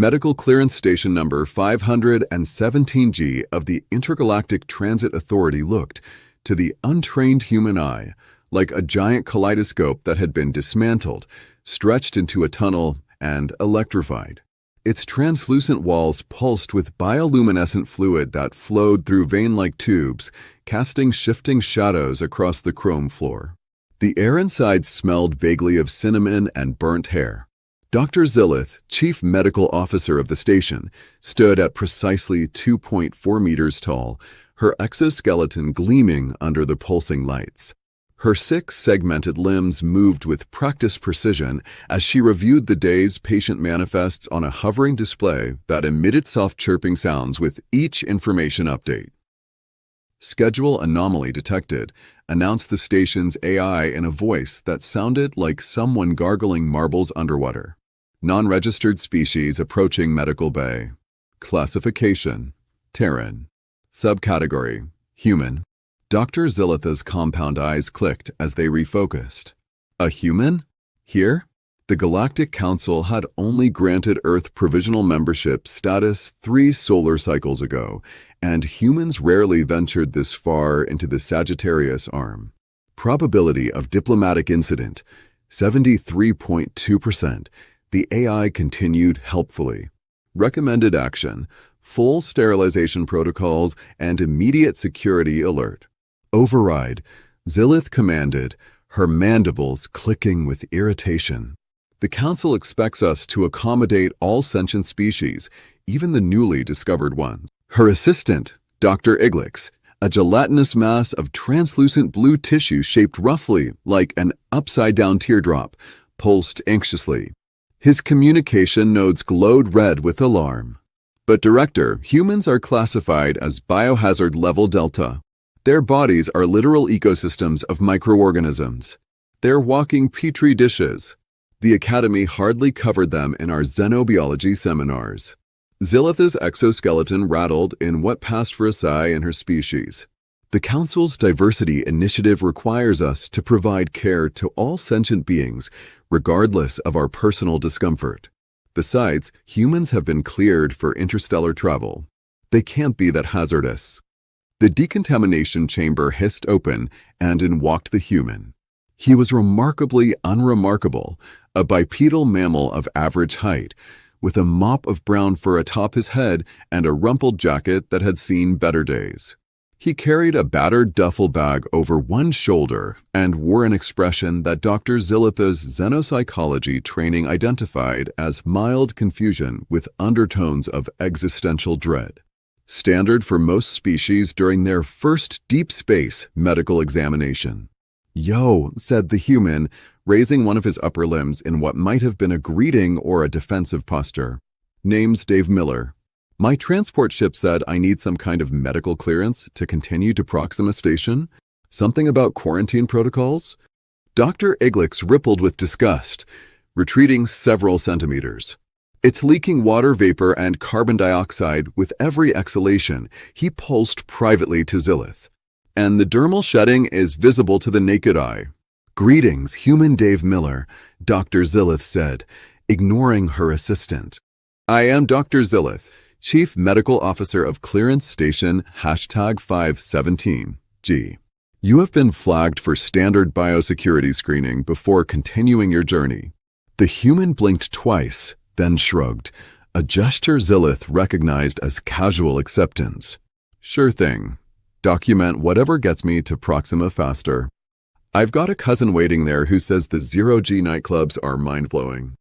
Medical Clearance Station number 517G of the Intergalactic Transit Authority looked, to the untrained human eye, like a giant kaleidoscope that had been dismantled, stretched into a tunnel, and electrified. Its translucent walls pulsed with bioluminescent fluid that flowed through vein-like tubes, casting shifting shadows across the chrome floor. The air inside smelled vaguely of cinnamon and burnt hair. Dr. Zillith, chief medical officer of the station, stood at precisely 2.4 meters tall, her exoskeleton gleaming under the pulsing lights. Her 6 segmented limbs moved with practiced precision as she reviewed the day's patient manifests on a hovering display that emitted soft chirping sounds with each information update. Schedule anomaly detected, announced the station's AI in a voice that sounded like someone gargling marbles underwater. Non-registered species approaching medical bay. Classification: Terran. Subcategory: Human. Dr. Zillith's compound eyes clicked as they refocused. A human? Here? The Galactic Council had only granted Earth provisional membership status 3 solar cycles ago, and humans rarely ventured this far into the Sagittarius arm. Probability of diplomatic incident: 73.2%. The AI continued helpfully. Recommended action: full sterilization protocols and immediate security alert. Override, Zillith commanded, her mandibles clicking with irritation. The Council expects us to accommodate all sentient species, even the newly discovered ones. Her assistant, Dr. Iglix, a gelatinous mass of translucent blue tissue shaped roughly like an upside-down teardrop, pulsed anxiously. His communication nodes glowed red with alarm. But Director, humans are classified as biohazard level Delta. Their bodies are literal ecosystems of microorganisms. They're walking petri dishes. The Academy hardly covered them in our xenobiology seminars. Zillith's exoskeleton rattled in what passed for a sigh in her species. The Council's diversity initiative requires us to provide care to all sentient beings, regardless of our personal discomfort. Besides, humans have been cleared for interstellar travel. They can't be that hazardous. The decontamination chamber hissed open, and in walked the human. He was remarkably unremarkable, a bipedal mammal of average height, with a mop of brown fur atop his head and a rumpled jacket that had seen better days. He carried a battered duffel bag over one shoulder and wore an expression that Dr. Zillith's xenopsychology training identified as mild confusion with undertones of existential dread. Standard for most species during their first deep space medical examination. "Yo," said the human, raising one of his upper limbs in what might have been a greeting or a defensive posture. "Name's Dave Miller. My transport ship said I need some kind of medical clearance to continue to Proxima Station. Something about quarantine protocols?" Dr. Iglix rippled with disgust, retreating several centimeters. It's leaking water vapor and carbon dioxide with every exhalation, he pulsed privately to Zillith. And the dermal shedding is visible to the naked eye. "Greetings, human Dave Miller," Dr. Zillith said, ignoring her assistant. "I am Dr. Zillith, Chief Medical Officer of Clearance Station #517G. You have been flagged for standard biosecurity screening before continuing your journey." The human blinked twice, then shrugged, a gesture Zillith recognized as casual acceptance. "Sure thing. Document whatever gets me to Proxima faster. I've got a cousin waiting there who says the zero-G nightclubs are mind-blowing."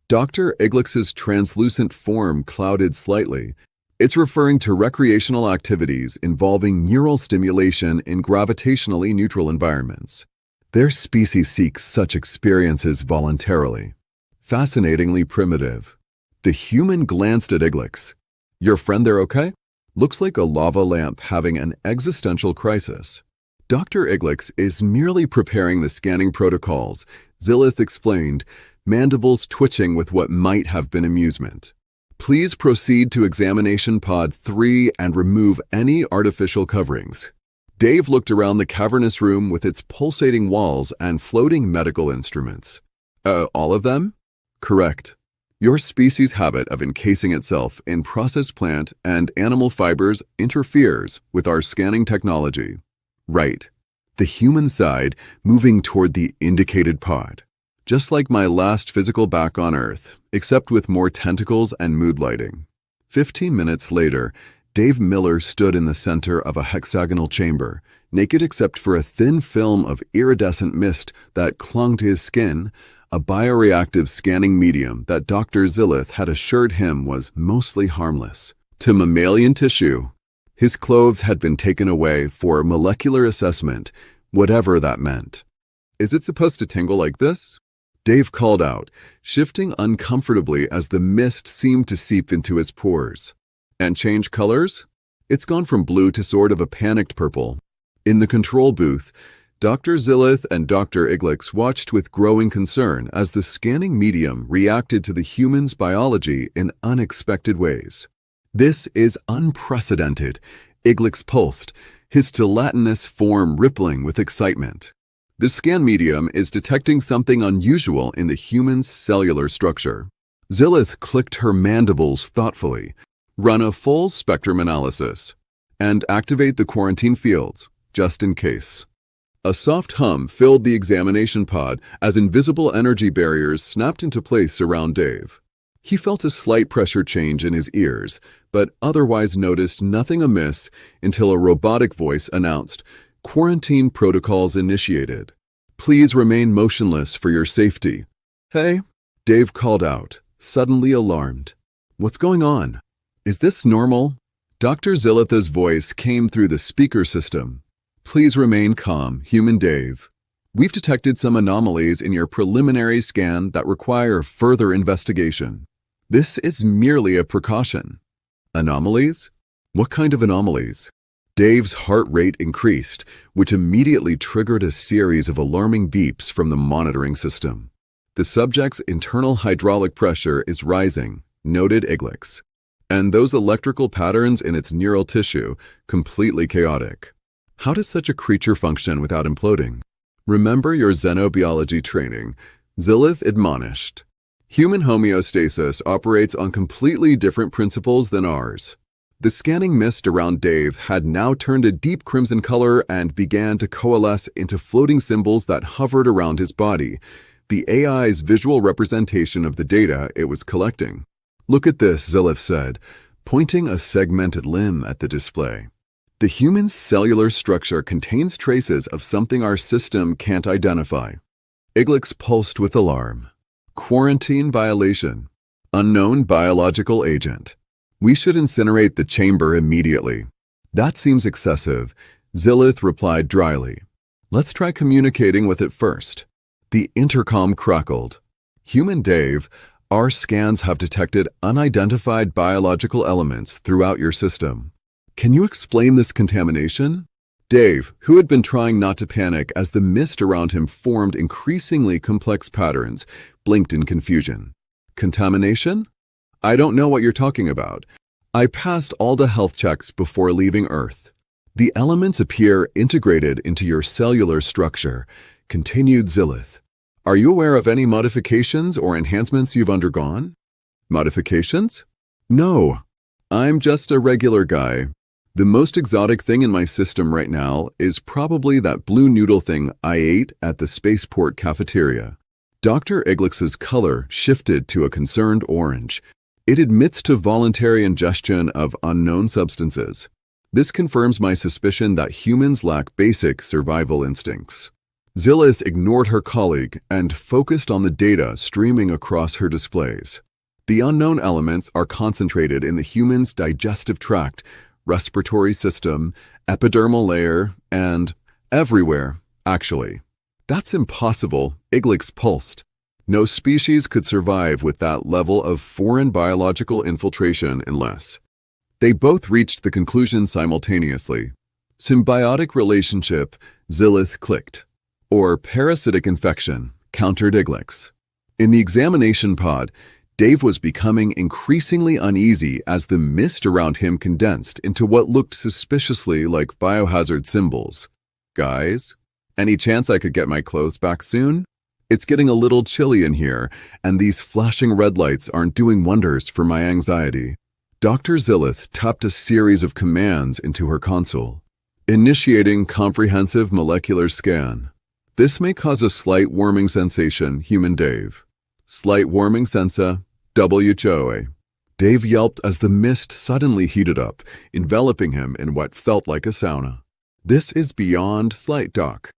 Dr. Iglix's translucent form clouded slightly. It's referring to recreational activities involving neural stimulation in gravitationally neutral environments. Their species seeks such experiences voluntarily. Fascinatingly primitive. The human glanced at Iglix. "Your friend there okay? Looks like a lava lamp having an existential crisis." "Dr. Iglix is merely preparing the scanning protocols," Zillith explained, mandibles twitching with what might have been amusement. "Please proceed to examination pod 3 and remove any artificial coverings." Dave looked around the cavernous room with its pulsating walls and floating medical instruments. All of them?" "Correct." Your species' habit of encasing itself in processed plant and animal fibers interferes with our scanning technology. Right. The human side moving toward the indicated pod. Just like my last physical back on Earth, except with more tentacles and mood lighting. 15 minutes later, Dave Miller stood in the center of a hexagonal chamber, naked except for a thin film of iridescent mist that clung to his skin, a bioreactive scanning medium that Dr. Zillith had assured him was mostly harmless to mammalian tissue. His clothes had been taken away for molecular assessment, whatever that meant. "Is it supposed to tingle like this?" Dave called out, shifting uncomfortably as the mist seemed to seep into his pores. "And change colors?" "It's gone from blue to sort of a panicked purple." In the control booth, Dr. Zillith and Dr. Iglix watched with growing concern as the scanning medium reacted to the human's biology in unexpected ways. "This is unprecedented," Iglix pulsed, his gelatinous form rippling with excitement. "The scan medium is detecting something unusual in the human's cellular structure." Zillith clicked her mandibles thoughtfully. "Run a full spectrum analysis and activate the quarantine fields, just in case." A soft hum filled the examination pod as invisible energy barriers snapped into place around Dave. He felt a slight pressure change in his ears, but otherwise noticed nothing amiss until a robotic voice announced, "Quarantine protocols initiated. Please remain motionless for your safety." "Hey," Dave called out, suddenly alarmed. "What's going on? Is this normal?" Dr. Zillith's voice came through the speaker system. "Please remain calm, Human Dave. We've detected some anomalies in your preliminary scan that require further investigation. This is merely a precaution." "Anomalies? What kind of anomalies?" Dave's heart rate increased, which immediately triggered a series of alarming beeps from the monitoring system. "The subject's internal hydraulic pressure is rising," noted Iglix. "And those electrical patterns in its neural tissue, completely chaotic. How does such a creature function without imploding?" "Remember your xenobiology training," Zillith admonished. "Human homeostasis operates on completely different principles than ours." The scanning mist around Dave had now turned a deep crimson color and began to coalesce into floating symbols that hovered around his body, the AI's visual representation of the data it was collecting. "Look at this," Zillith said, pointing a segmented limb at the display. "The human's cellular structure contains traces of something our system can't identify." Iglix pulsed with alarm. "Quarantine violation. Unknown biological agent. We should incinerate the chamber immediately." "That seems excessive," Zillith replied dryly. "Let's try communicating with it first." The intercom crackled. "Human Dave, our scans have detected unidentified biological elements throughout your system. Can you explain this contamination?" Dave, who had been trying not to panic as the mist around him formed increasingly complex patterns, blinked in confusion. "Contamination? I don't know what you're talking about. I passed all the health checks before leaving Earth. The elements appear integrated into your cellular structure," continued Zillith. "Are you aware of any modifications or enhancements you've undergone?" "Modifications? No. I'm just a regular guy. The most exotic thing in my system right now is probably that blue noodle thing I ate at the spaceport cafeteria." Dr. Iglix's color shifted to a concerned orange. "It admits to voluntary ingestion of unknown substances. This confirms my suspicion that humans lack basic survival instincts." Zillith ignored her colleague and focused on the data streaming across her displays. "The unknown elements are concentrated in the human's digestive tract, respiratory system, epidermal layer, and everywhere, actually." "That's impossible," Iglix pulsed. "No species could survive with that level of foreign biological infiltration unless—" They both reached the conclusion simultaneously. "Symbiotic relationship," Zillith clicked. "Or parasitic infection," countered Iglix. In the examination pod, Dave was becoming increasingly uneasy as the mist around him condensed into what looked suspiciously like biohazard symbols. "Guys, any chance I could get my clothes back soon?" It's getting a little chilly in here, and these flashing red lights aren't doing wonders for my anxiety. Dr. Zillith tapped a series of commands into her console. Initiating comprehensive molecular scan. This may cause a slight warming sensation, human Dave. Slight warming sensa, WHOA. Dave yelped as the mist suddenly heated up, enveloping him in what felt like a sauna. This is beyond slight, Doc.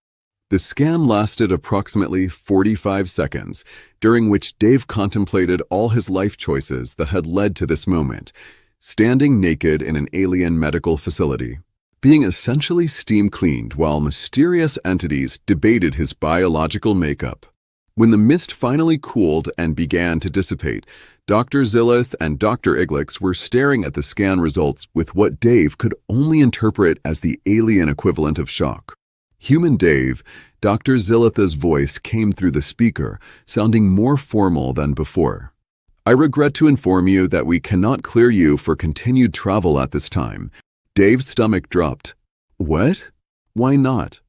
The scan lasted approximately 45 seconds, during which Dave contemplated all his life choices that had led to this moment, standing naked in an alien medical facility, being essentially steam-cleaned while mysterious entities debated his biological makeup. When the mist finally cooled and began to dissipate, Dr. Zillith and Dr. Iglix were staring at the scan results with what Dave could only interpret as the alien equivalent of shock. Human Dave, Dr. Zillith's voice came through the speaker, sounding more formal than before. I regret to inform you that we cannot clear you for continued travel at this time. Dave's stomach dropped. What? Why not?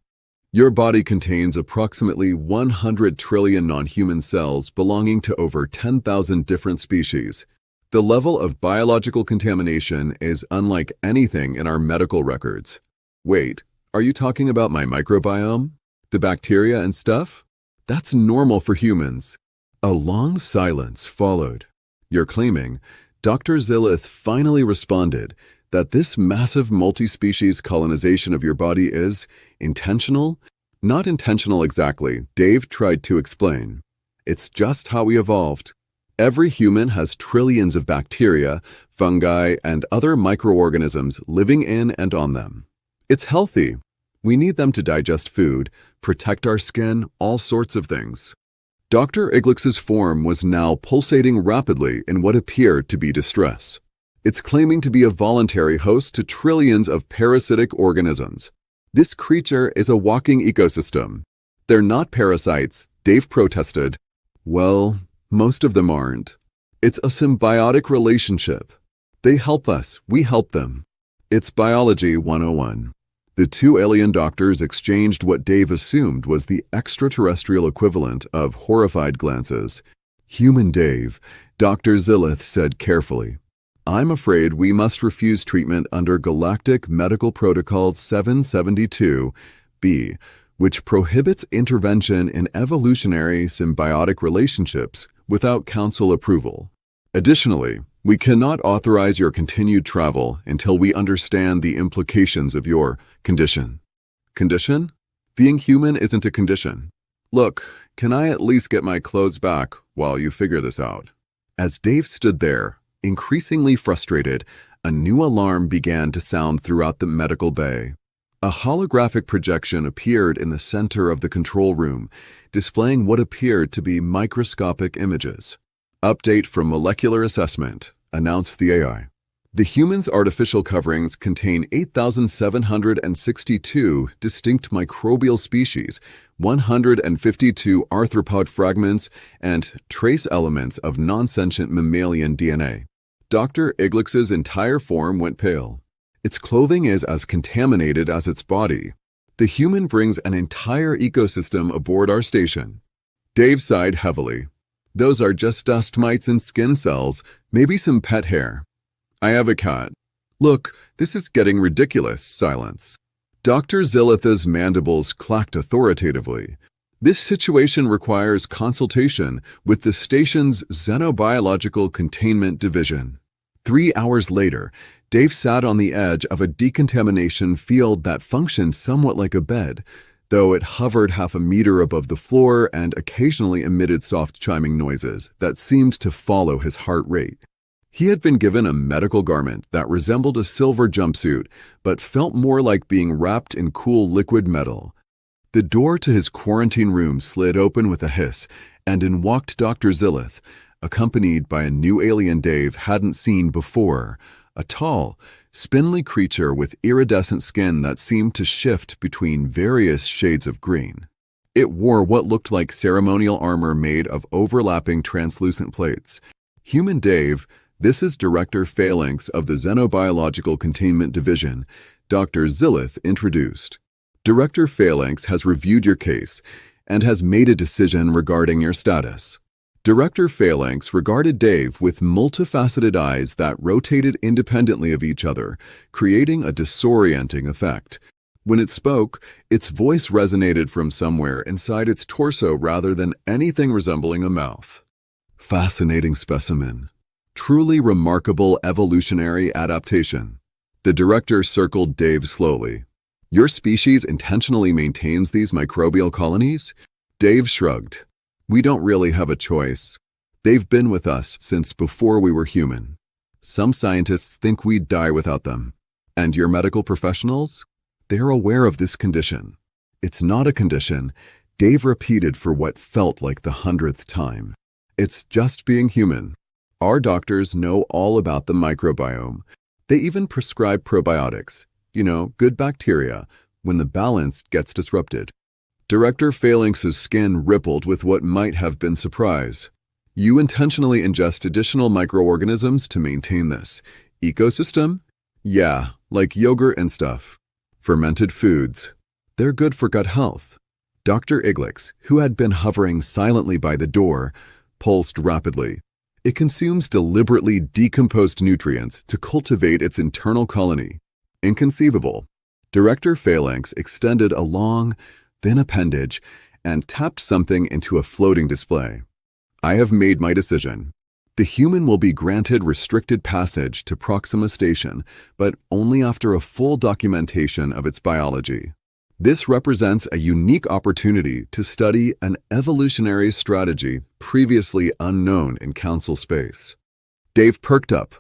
Your body contains approximately 100 trillion non-human cells belonging to over 10,000 different species. The level of biological contamination is unlike anything in our medical records. Wait. Are you talking about my microbiome? The bacteria and stuff? That's normal for humans. A long silence followed. You're claiming, Dr. Zillith finally responded, that this massive multi-species colonization of your body is intentional? Not intentional exactly, Dave tried to explain. It's just how we evolved. Every human has trillions of bacteria, fungi, and other microorganisms living in and on them. It's healthy. We need them to digest food, protect our skin, all sorts of things. Dr. Iglix's form was now pulsating rapidly in what appeared to be distress. It's claiming to be a voluntary host to trillions of parasitic organisms. This creature is a walking ecosystem. They're not parasites, Dave protested. Well, most of them aren't. It's a symbiotic relationship. They help us, we help them. It's Biology 101. The two alien doctors exchanged what Dave assumed was the extraterrestrial equivalent of horrified glances. Human Dave, Dr. Zillith said carefully. I'm afraid we must refuse treatment under Galactic Medical Protocol 772-B, which prohibits intervention in evolutionary symbiotic relationships without council approval. Additionally, we cannot authorize your continued travel until we understand the implications of your condition. Condition? Being human isn't a condition. Look, can I at least get my clothes back while you figure this out? As Dave stood there, increasingly frustrated, a new alarm began to sound throughout the medical bay. A holographic projection appeared in the center of the control room, displaying what appeared to be microscopic images. Update from molecular assessment, announced the AI. The human's artificial coverings contain 8,762 distinct microbial species, 152 arthropod fragments, and trace elements of non-sentient mammalian DNA. Dr. Iglix's entire form went pale. Its clothing is as contaminated as its body. The human brings an entire ecosystem aboard our station. Dave sighed heavily. Those are just dust mites and skin cells, maybe some pet hair. I have a cat. Look, this is getting ridiculous. Silence. Dr. Zillith's mandibles clacked authoritatively. This situation requires consultation with the station's Xenobiological Containment Division. 3 hours later, Dave sat on the edge of a decontamination field that functioned somewhat like a bed, though it hovered half a meter above the floor and occasionally emitted soft chiming noises that seemed to follow his heart rate. He had been given a medical garment that resembled a silver jumpsuit, but felt more like being wrapped in cool liquid metal. The door to his quarantine room slid open with a hiss, and in walked Dr. Zillith, accompanied by a new alien Dave hadn't seen before, a tall, spindly creature with iridescent skin that seemed to shift between various shades of green. It wore what looked like ceremonial armor made of overlapping translucent plates. Human Dave, this is Director Phalanx of the Xenobiological Containment Division, Dr. Zillith introduced. Director Phalanx has reviewed your case, and has made a decision regarding your status. Director Phalanx regarded Dave with multifaceted eyes that rotated independently of each other, creating a disorienting effect. When it spoke, its voice resonated from somewhere inside its torso rather than anything resembling a mouth. Fascinating specimen. Truly remarkable evolutionary adaptation. The director circled Dave slowly. Your species intentionally maintains these microbial colonies? Dave shrugged. We don't really have a choice. They've been with us since before we were human. Some scientists think we'd die without them. And your medical professionals? They're aware of this condition. It's not a condition, Dave repeated for what felt like the 100th time. It's just being human. Our doctors know all about the microbiome. They even prescribe probiotics, good bacteria, when the balance gets disrupted. Director Phalanx's skin rippled with what might have been surprise. You intentionally ingest additional microorganisms to maintain this ecosystem? Yeah, like yogurt and stuff. Fermented foods. They're good for gut health. Dr. Iglix, who had been hovering silently by the door, pulsed rapidly. It consumes deliberately decomposed nutrients to cultivate its internal colony. Inconceivable. Director Phalanx extended a long, thin appendage and tapped something into a floating display. I have made my decision. The human will be granted restricted passage to Proxima Station, but only after a full documentation of its biology. This represents a unique opportunity to study an evolutionary strategy previously unknown in Council space. Dave perked up.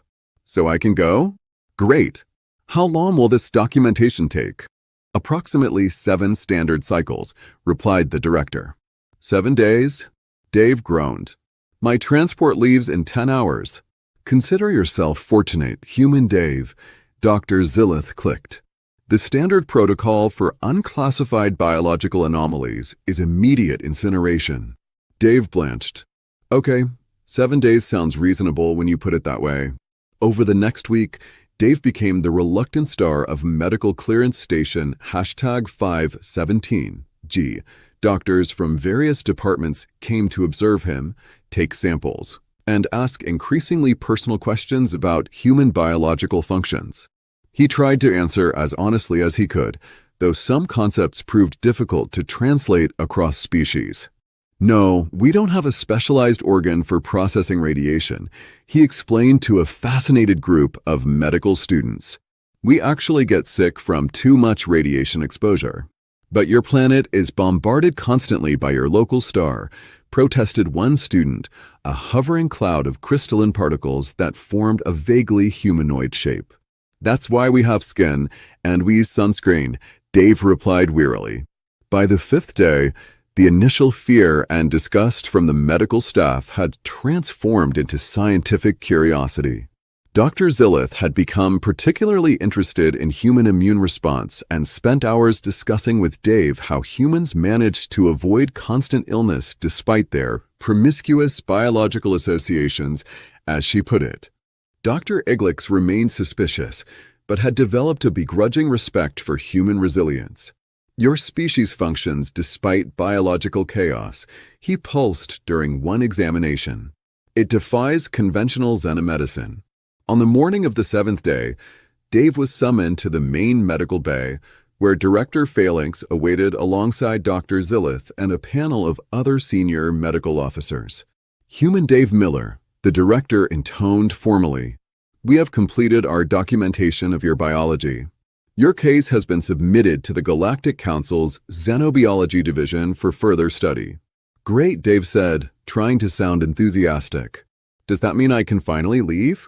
So I can go? Great. How long will this documentation take? Approximately 7 standard cycles, replied the director. 7 days? Dave groaned. My transport leaves in 10 hours. Consider yourself fortunate, human Dave. Dr. Zillith clicked. The standard protocol for unclassified biological anomalies is immediate incineration. Dave blanched. Okay, 7 days sounds reasonable when you put it that way. Over the next week, Dave became the reluctant star of Medical Clearance Station #517G. Doctors from various departments came to observe him, take samples, and ask increasingly personal questions about human biological functions. He tried to answer as honestly as he could, though some concepts proved difficult to translate across species. No, we don't have a specialized organ for processing radiation, he explained to a fascinated group of medical students. We actually get sick from too much radiation exposure. But your planet is bombarded constantly by your local star, protested one student, a hovering cloud of crystalline particles that formed a vaguely humanoid shape. That's why we have skin, and we use sunscreen, Dave replied wearily. By the 5th day, the initial fear and disgust from the medical staff had transformed into scientific curiosity. Dr. Zillith had become particularly interested in human immune response and spent hours discussing with Dave how humans managed to avoid constant illness despite their promiscuous biological associations, as she put it. Dr. Iglix remained suspicious, but had developed a begrudging respect for human resilience. Your species functions despite biological chaos, he pulsed during one examination. It defies conventional xenomedicine. On the morning of the 7th day, Dave was summoned to the main medical bay, where Director Phalanx awaited alongside Dr. Zillith and a panel of other senior medical officers. Human Dave Miller, the director intoned formally. We have completed our documentation of your biology. Your case has been submitted to the Galactic Council's Xenobiology Division for further study. Great, Dave said, trying to sound enthusiastic. Does that mean I can finally leave?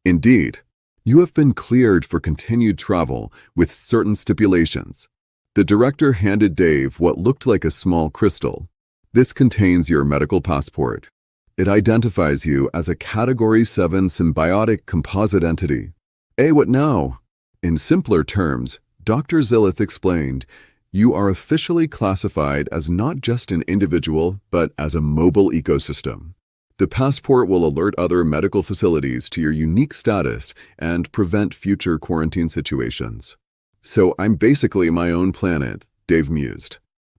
Indeed. You have been cleared for continued travel with certain stipulations. The director handed Dave what looked like a small crystal. This contains your medical passport. It identifies you as a Category 7 symbiotic composite entity. What now? In simpler terms, Dr. Zillith explained, you are officially classified as not just an individual, but as a mobile ecosystem. The passport will alert other medical facilities to your unique status and prevent future quarantine situations. So I'm basically my own planet, Dave mused.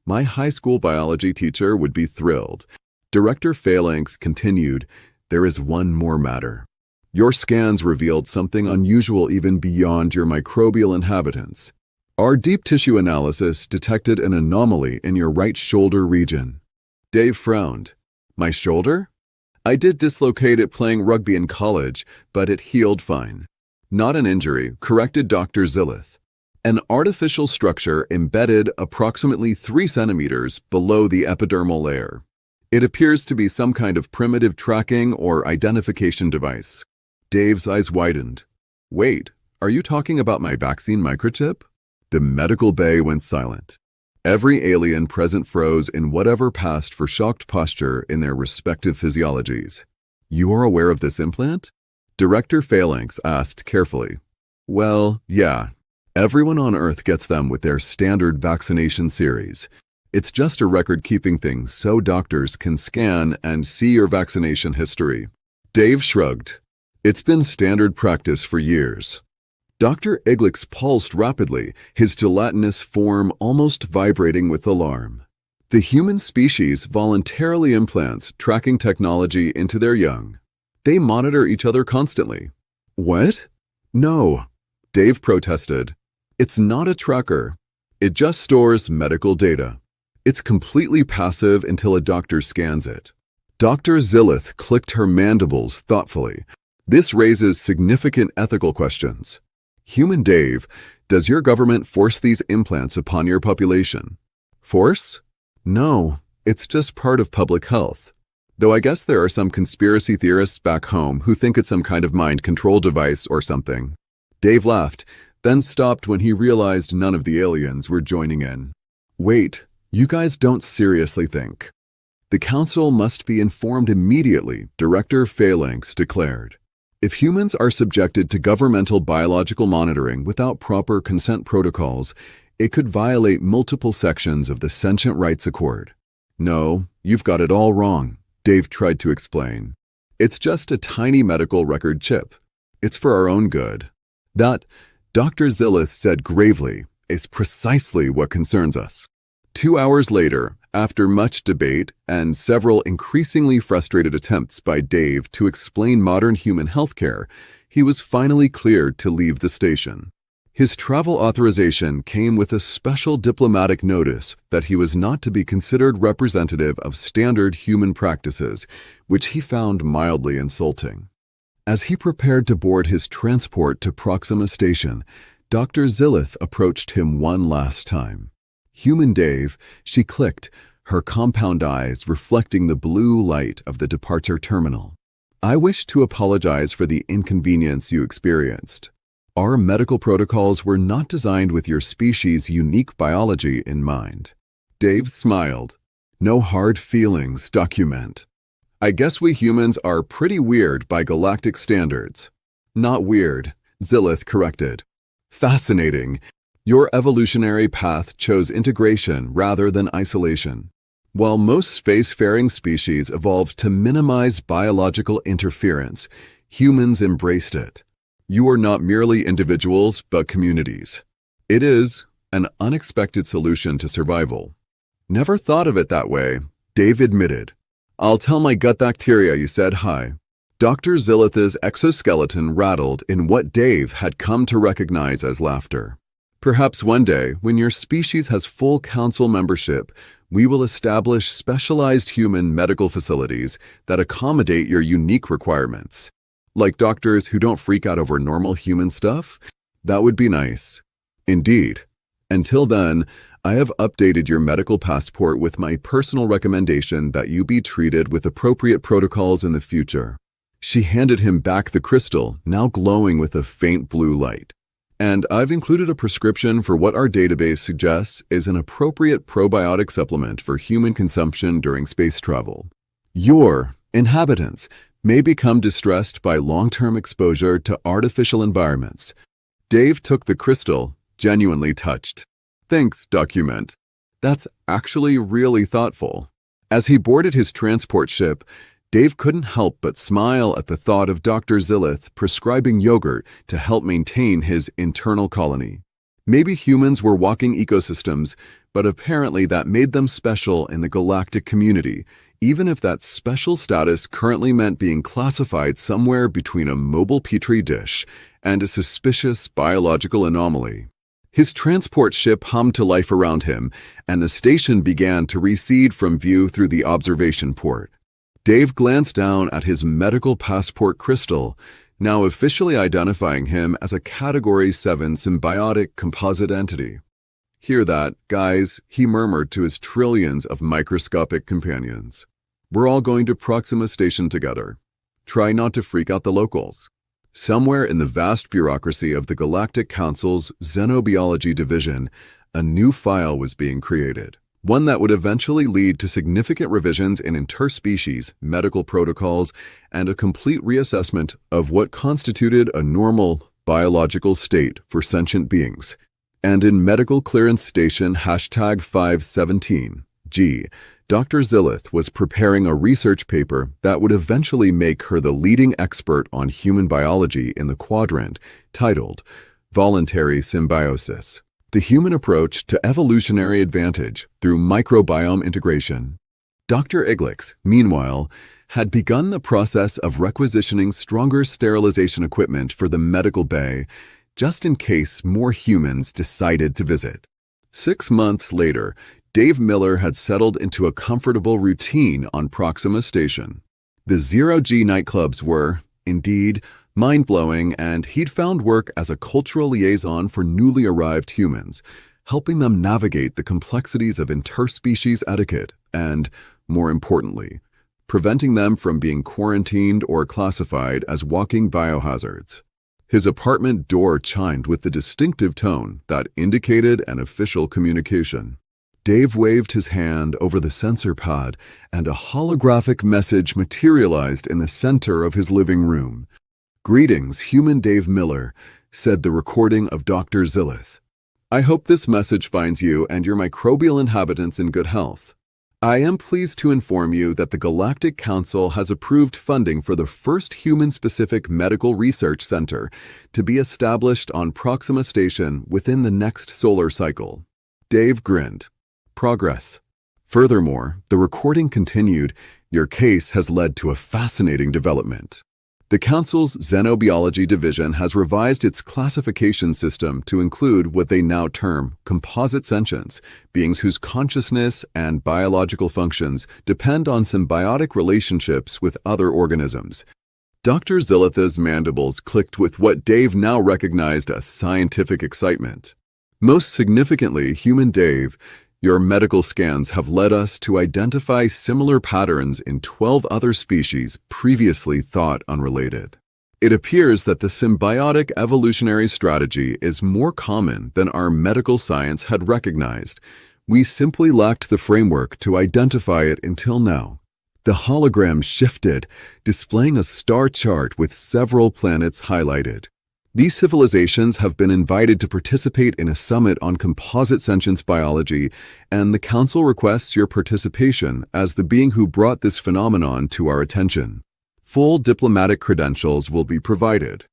My high school biology teacher would be thrilled. Director Phalanx continued, "There is one more matter. Your scans revealed something unusual even beyond your microbial inhabitants. Our deep tissue analysis detected an anomaly in your right shoulder region." Dave frowned. "My shoulder? I did dislocate it playing rugby in college, but it healed fine." "Not an injury," corrected Dr. Zillith. "An artificial structure embedded approximately 3 centimeters below the epidermal layer. It appears to be some kind of primitive tracking or identification device." Dave's eyes widened. "Wait, are you talking about my vaccine microchip?" The medical bay went silent. Every alien present froze in whatever passed for shocked posture in their respective physiologies. "You are aware of this implant?" Director Phalanx asked carefully. "Well, yeah. Everyone on Earth gets them with their standard vaccination series. It's just a record-keeping thing so doctors can scan and see your vaccination history." Dave shrugged. "It's been standard practice for years." Dr. Eglix pulsed rapidly, his gelatinous form almost vibrating with alarm. "The human species voluntarily implants tracking technology into their young. They monitor each other constantly." "What?" "No," Dave protested. "It's not a tracker. It just stores medical data. It's completely passive until a doctor scans it." Dr. Zillith clicked her mandibles thoughtfully. "This raises significant ethical questions. Human Dave, does your government force these implants upon your population?" "Force? No, it's just part of public health. Though I guess there are some conspiracy theorists back home who think it's some kind of mind control device or something." Dave laughed, then stopped when he realized none of the aliens were joining in. "Wait, you guys don't seriously think?" "The council must be informed immediately," Director Phalanx declared. "If humans are subjected to governmental biological monitoring without proper consent protocols, it could violate multiple sections of the Sentient Rights Accord." "No, you've got it all wrong," Dave tried to explain. "It's just a tiny medical record chip. It's for our own good." "That," Dr. Zillith said gravely, "is precisely what concerns us." 2 hours later, after much debate and several increasingly frustrated attempts by Dave to explain modern human healthcare, he was finally cleared to leave the station. His travel authorization came with a special diplomatic notice that he was not to be considered representative of standard human practices, which he found mildly insulting. As he prepared to board his transport to Proxima Station, Dr. Zillith approached him one last time. "Human Dave," she clicked, her compound eyes reflecting the blue light of the departure terminal. "I wish to apologize for the inconvenience you experienced. Our medical protocols were not designed with your species' unique biology in mind." Dave smiled. "No hard feelings, document. I guess we humans are pretty weird by galactic standards." "Not weird," Zillith corrected. "Fascinating. Your evolutionary path chose integration rather than isolation. While most spacefaring species evolved to minimize biological interference, humans embraced it. You are not merely individuals, but communities. It is an unexpected solution to survival." "Never thought of it that way," Dave admitted. "I'll tell my gut bacteria you said hi." Dr. Zillith's exoskeleton rattled in what Dave had come to recognize as laughter. "Perhaps one day, when your species has full council membership, we will establish specialized human medical facilities that accommodate your unique requirements. Like doctors who don't freak out over normal human stuff? That would be nice." "Indeed. Until then, I have updated your medical passport with my personal recommendation that you be treated with appropriate protocols in the future." She handed him back the crystal, now glowing with a faint blue light. "And I've included a prescription for what our database suggests is an appropriate probiotic supplement for human consumption during space travel. Your inhabitants may become distressed by long-term exposure to artificial environments." Dave took the crystal, genuinely touched. "Thanks, document. That's actually really thoughtful." As he boarded his transport ship, Dave couldn't help but smile at the thought of Dr. Zillith prescribing yogurt to help maintain his internal colony. Maybe humans were walking ecosystems, but apparently that made them special in the galactic community, even if that special status currently meant being classified somewhere between a mobile petri dish and a suspicious biological anomaly. His transport ship hummed to life around him, and the station began to recede from view through the observation port. Dave glanced down at his medical passport crystal, now officially identifying him as a Category 7 symbiotic composite entity. "Hear that, guys," he murmured to his trillions of microscopic companions. "We're all going to Proxima Station together. Try not to freak out the locals." Somewhere in the vast bureaucracy of the Galactic Council's Xenobiology division, a new file was being created, one that would eventually lead to significant revisions in interspecies, medical protocols, and a complete reassessment of what constituted a normal biological state for sentient beings. And in Medical Clearance Station #517G, Dr. Zillith was preparing a research paper that would eventually make her the leading expert on human biology in the quadrant, titled Voluntary Symbiosis: The Human Approach to Evolutionary Advantage Through Microbiome Integration. Dr. Iglix, meanwhile, had begun the process of requisitioning stronger sterilization equipment for the medical bay, just in case more humans decided to visit. 6 months later, Dave Miller had settled into a comfortable routine on Proxima Station. The zero-G nightclubs were, indeed, mind-blowing, and he'd found work as a cultural liaison for newly arrived humans, helping them navigate the complexities of interspecies etiquette and, more importantly, preventing them from being quarantined or classified as walking biohazards. His apartment door chimed with the distinctive tone that indicated an official communication. Dave waved his hand over the sensor pad, and a holographic message materialized in the center of his living room. "Greetings, human Dave Miller," said the recording of Dr. Zillith. "I hope this message finds you and your microbial inhabitants in good health. I am pleased to inform you that the Galactic Council has approved funding for the first human-specific medical research center to be established on Proxima Station within the next solar cycle." Dave grinned. "Progress." Furthermore, the recording continued, "Your case has led to a fascinating development. The Council's Xenobiology division has revised its classification system to include what they now term composite sentients, beings whose consciousness and biological functions depend on symbiotic relationships with other organisms." Dr. Zillith's mandibles clicked with what Dave now recognized as scientific excitement. "Most significantly, human Dave, your medical scans have led us to identify similar patterns in 12 other species previously thought unrelated. It appears that the symbiotic evolutionary strategy is more common than our medical science had recognized. We simply lacked the framework to identify it until now." The hologram shifted, displaying a star chart with several planets highlighted. "These civilizations have been invited to participate in a summit on composite sentience biology, and the Council requests your participation as the being who brought this phenomenon to our attention. Full diplomatic credentials will be provided."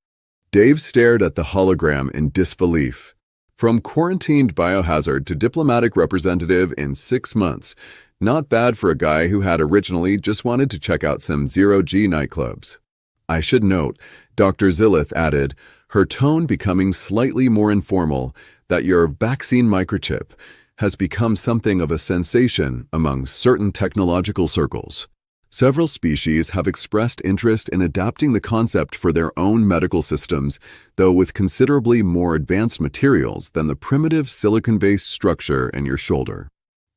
Dave stared at the hologram in disbelief. From quarantined biohazard to diplomatic representative in 6 months, not bad for a guy who had originally just wanted to check out some zero-G nightclubs. "I should note," Dr. Zillith added, her tone becoming slightly more informal, "that your vaccine microchip has become something of a sensation among certain technological circles. Several species have expressed interest in adapting the concept for their own medical systems, though with considerably more advanced materials than the primitive silicon-based structure in your shoulder."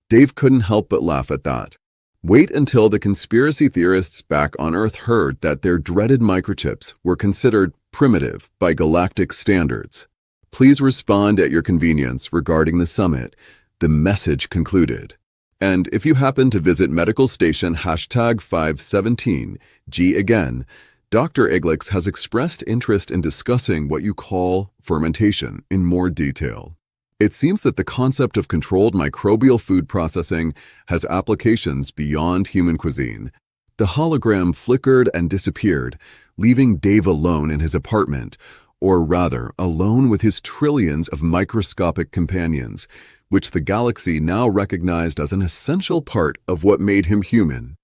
Dave couldn't help but laugh at that. Wait until the conspiracy theorists back on Earth heard that their dreaded microchips were considered primitive by galactic standards. "Please respond at your convenience regarding the summit," the message concluded. "And if you happen to visit Medical Station #517G again, Dr. Iglix has expressed interest in discussing what you call fermentation in more detail. It seems that the concept of controlled microbial food processing has applications beyond human cuisine." The hologram flickered and disappeared, leaving Dave alone in his apartment, or rather, alone with his trillions of microscopic companions, which the galaxy now recognized as an essential part of what made him human.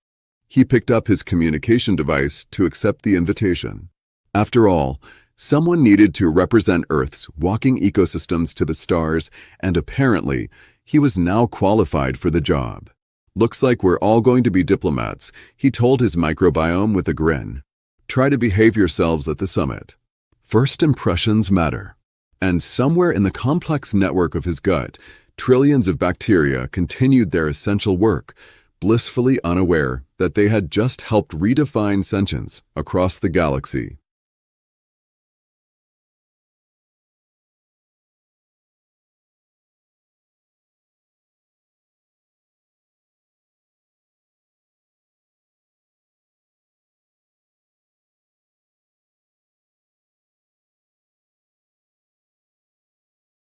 He picked up his communication device to accept the invitation. After all, someone needed to represent Earth's walking ecosystems to the stars, and apparently, he was now qualified for the job. "Looks like we're all going to be diplomats," he told his microbiome with a grin. "Try to behave yourselves at the summit." First impressions matter. And somewhere in the complex network of his gut, trillions of bacteria continued their essential work, blissfully unaware that they had just helped redefine sentience across the galaxy.